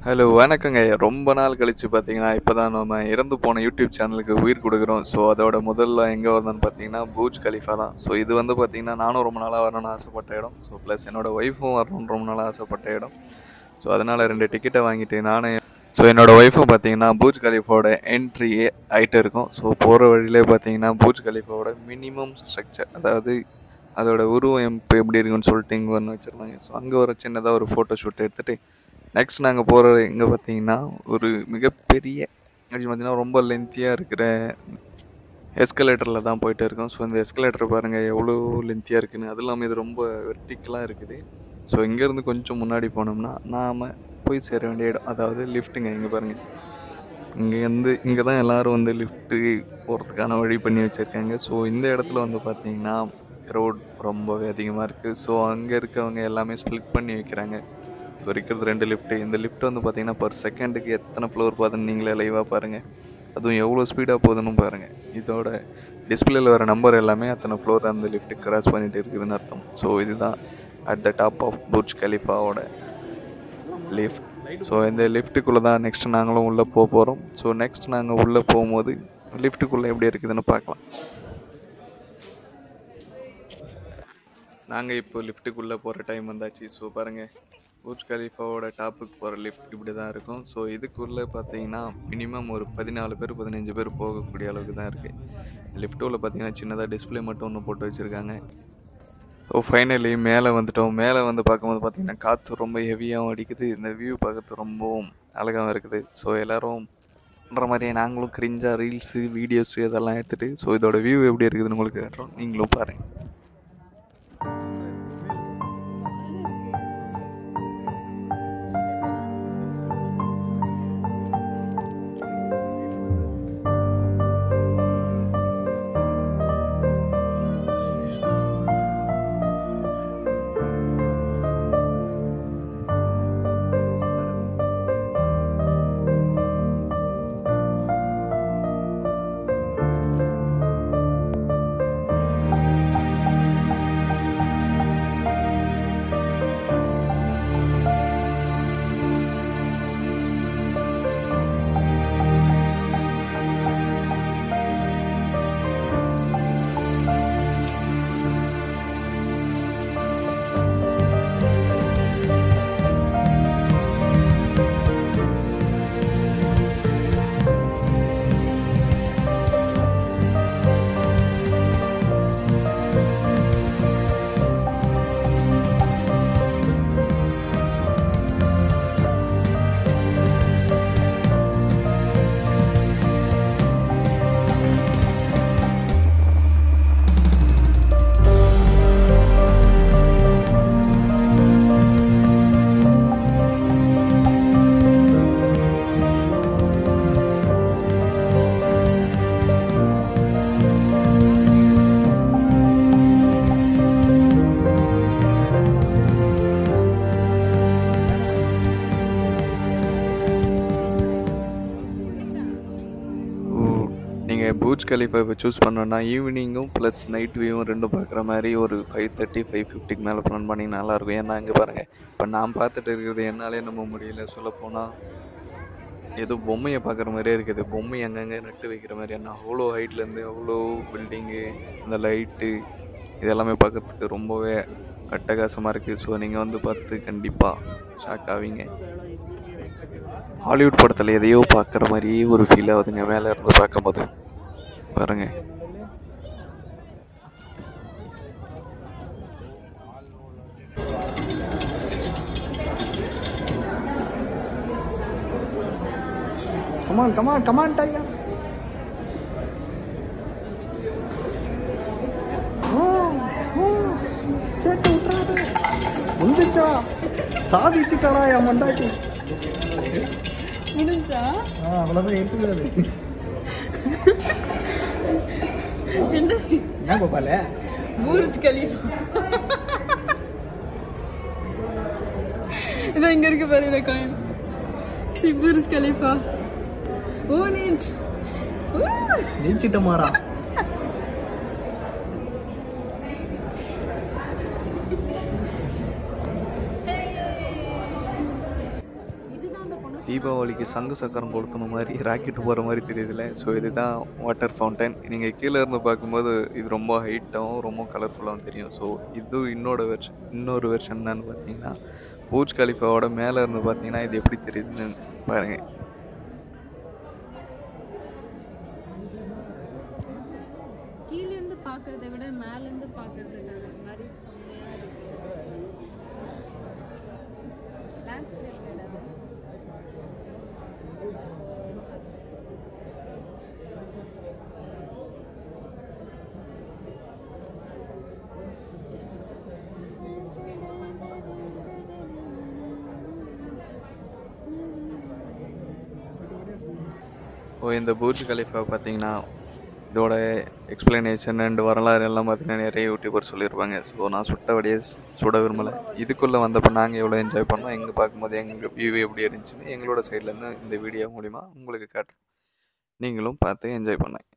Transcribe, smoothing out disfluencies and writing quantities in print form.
Hello வணக்கங்க. ரொம்ப நாள் கழிச்சு பார்த்தீங்கன்னா, இப்பதான் நம்ம இறந்து போன யூடியூப் சேனலுக்கு உயிர் குடுக்குறோம். ஸோ, அதோட முதல்ல எங்க வந்தோன்னு பார்த்தீங்கன்னா, பூர்ஜ் கலிஃபா தான். ஸோ, இது வந்து பார்த்தீங்கன்னா, நானும் ரொம்ப நாளா வரணும்னு ஆசைப்பட்ட இடம். ஸோ, ப்ளஸ் என்னோட ஒய்ஃபும் வரணும்னு ரொம்ப நாளா ஆசைப்பட்ட இடம். ஸோ, அதனால 2 டிக்கெட்ட வாங்கிட்டு என்னோட ஒய்ஃபும் பார்த்தீங்கன்னா, பூர்ஜ் கலிஃபாவோட என்ட்ரி ஆயிட்டு இருக்கோம். ஸோ, போற வழியிலே பார்த்தீங்கன்னா, பூர்ஜ் கலிஃபாவோட மினிமம் ஸ்ட்ரக்சர் அதாவது அதோட உருவம் இப்ப எப்படி இருக்குன்னு சொல்லிட்டு இங்க ஒண்ணு வச்சிருந்தாங்க. ஸோ, அங்க ஒரு சின்னதா ஒரு ஃபோட்டோ ஷூட் எடுத்துட்டு நெக்ஸ்ட் நாங்க போறது எங்க பார்த்தீங்கன்னா, ஒரு மிகப்பெரிய எப்படி பார்த்தீங்கன்னா, ரொம்ப லென்த்தியா இருக்கிற எஸ்கலேட்டர்ல தான் போயிட்டு இருக்கோம். ஸோ, இந்த எஸ்கலேட்டர் பாருங்க எவ்வளோ லென்த்தியா இருக்குன்னு. அதுவும் இல்லாம இது ரொம்ப வெர்டிகலா இருக்குது. ஸோ, இங்கேருந்து கொஞ்சம் முன்னாடி போனோம்னா, நாம போய் சேர வேண்டிய இடம். அதாவது லிஃப்ட்டுங்க. இங்க பாருங்க. இங்க தான் எல்லாரும் வந்து லிஃப்ட்டு போறதுக்கான வழி பண்ணி வச்சிருக்காங்க. ஸோ, இந்த இடத்துல வந்து பார்த்தீங்கன்னா, க்ரவுட் ரொம்பவே அதிகமா இருக்கு. ஸோ, அங்க இருக்கவங்க எல்லாமே ஸ்ப்ளிட் பண்ணி வைக்கிறாங்க. இப்போ இருக்கிறது 2 லிஃப்ட்டு. இந்த லிஃப்ட் வந்து பார்த்தீங்கன்னா, பர் செகண்டுக்கு எத்தனை ஃப்ளோர் போகுதுன்னு நீங்களே லைவா பாருங்க. அதுவும் எவ்வளோ ஸ்பீடா போகுதுன்னு பாருங்க. இதோட டிஸ்ப்ளேல வர நம்பர் எல்லாமே அத்தனை ஃப்ளோர் அந்த லிஃப்ட் கிராஸ் பண்ணிட்டு இருக்குதுன்னு அர்த்தம். ஸோ இதுதான் at the top of Burj கலிஃபாவோட லிஃப்ட். ஸோ இந்த லிஃப்ட்டுக்குள்ளே தான் நெக்ஸ்ட் நாங்களும் உள்ளே போகிறோம். ஸோ நெக்ஸ்ட் நாங்கள் உள்ளே போகும்போது லிஃப்ட்டுக்குள்ளே எப்படி இருக்குதுன்னு பார்க்கலாம். நாங்கள் இப்போ லிஃப்ட்டுக்குள்ளே போகிற டைம் வந்தாச்சு. ஸோ பாருங்கள், புர்ஜ் கலிஃபாவோட டாப்புக்கு போகிற லிஃப்ட் இப்படி தான் இருக்கும். ஸோ இதுக்குள்ளே பார்த்தீங்கன்னா மினிமம் ஒரு 14 பேர் 15 பேர் போகக்கூடிய அளவுக்கு தான் இருக்குது. லிஃப்ட்டுள்ள பார்த்தீங்கன்னா சின்னதாக டிஸ்பிளே மட்டும் ஒன்று போட்டு வச்சுருக்காங்க. ஸோ ஃபைனலி மேலே வந்துட்டோம். மேலே வந்து பார்க்கும்போது பார்த்தீங்கன்னா காற்று ரொம்ப ஹெவியாகவும் அடிக்குது. இந்த வியூ பார்க்குறது ரொம்பவும் அழகாகவும் இருக்குது. ஸோ எல்லோரும் பண்ணுற மாதிரியே நாங்களும் கிரிஞ்சாக ரீல்ஸு வீடியோஸு இதெல்லாம் எடுத்துகிட்டு ஸோ இதோட வியூ எப்படி இருக்குதுன்னு உங்களுக்கு காட்டுறோம். நீங்களும் பாருங்கள். நீங்கள் பூர்ஜ் கலிஃபா இப்போ சூஸ் பண்ணோன்னா ஈவினிங்கும் ப்ளஸ் நைட் வியூவும் ரெண்டும் பார்க்குற மாதிரி ஒரு 5:30 5:50க்கு மேலே ப்ளான் பண்ணி நல்லாயிருக்கும். ஏன்னா இங்கே பாருங்கள், இப்போ நான் பார்த்துட்டு இருக்கிறது என்னாலே நம்ப முடியல. சொல்லப்போனால் ஏதோ பொம்மையை பார்க்குற மாதிரியே இருக்குது. பொம்மை அங்கங்கே நட்டு வைக்கிற மாதிரி. ஏன்னா அவ்வளோ ஹைட்லேருந்து அவ்வளோ பில்டிங்கு, இந்த லைட்டு இதெல்லாமே பார்க்குறதுக்கு ரொம்பவே அட்டகாசமாக இருக்குது. ஸோ நீங்கள் வந்து பார்த்து கண்டிப்பாக ஷாக் ஆவீங்க. ஹாலிவுட் படத்தில் எதையோ பார்க்குற மாதிரியே ஒரு ஃபீல் ஆகுதுங்க மேலே இருந்து பார்க்கும்போது. பாருங்கள். Come on, Tiger. முடிஞ்சா சாதிச்சுட்டாடா என் மண்டாட்டி. முடிஞ்சா அவ்வளோதான் எடுத்துக்காது. என்ன கோபால பூர்ஜ் கலீஃபா இதோ இங்க இருக்கு பாரு. இந்த காயின் பூர்ஜ் கலீஃபா. ஓ நீட் நீச்சிட்ட மாறா. இதுதான் அந்த பொண்ணு தீபாவளிக்கு சங்கு சக்கரம் கொளுத்துன மாதிரி ராக்கெட் போகிற மாதிரி தெரியுதுல்ல. ஸோ இதுதான் வாட்டர் ஃபவுண்டைன். நீங்கள் கீழே இருந்து பார்க்கும்போது இது ரொம்ப ஹைட்டாகவும் ரொம்ப கலர்ஃபுல்லாகவும் தெரியும். ஸோ இது இன்னொரு வெர்ஷன் என்னன்னு பார்த்தீங்கன்னா, பூஜ் கலிஃபாவோட மேலே இருந்து பார்த்தீங்கன்னா இது எப்படி தெரியுதுன்னு பாருங்கள். கீழே இருந்து பார்க்கறத விட மேல இருந்து பார்க்கறது மாதிரி செம்மையா இருக்கு. லேண்ட்ஸ்கேப் இந்த பூஜ் கலிஃபா பார்த்தீங்கன்னா இதோட எக்ஸ்பிளனேஷன் அண்ட் வரலாறு எல்லாம் பார்த்தீங்கன்னா நிறைய யூடியூபர் சொல்லியிருப்பாங்க. ஸோ நான் சுட்டபடியே சுட விரும்பலை. இதுக்குள்ளே வந்தப்போ நாங்கள் எவ்வளோ என்ஜாய் பண்ணோம், எங்கே பார்க்கும்போது எங்கள் வியூ எப்படி இருந்துச்சுன்னு எங்களோட சைட்லேருந்து இந்த வீடியோ மூலிமா உங்களுக்கு காட்டுறோம். நீங்களும் பார்த்து என்ஜாய் பண்ணுங்க.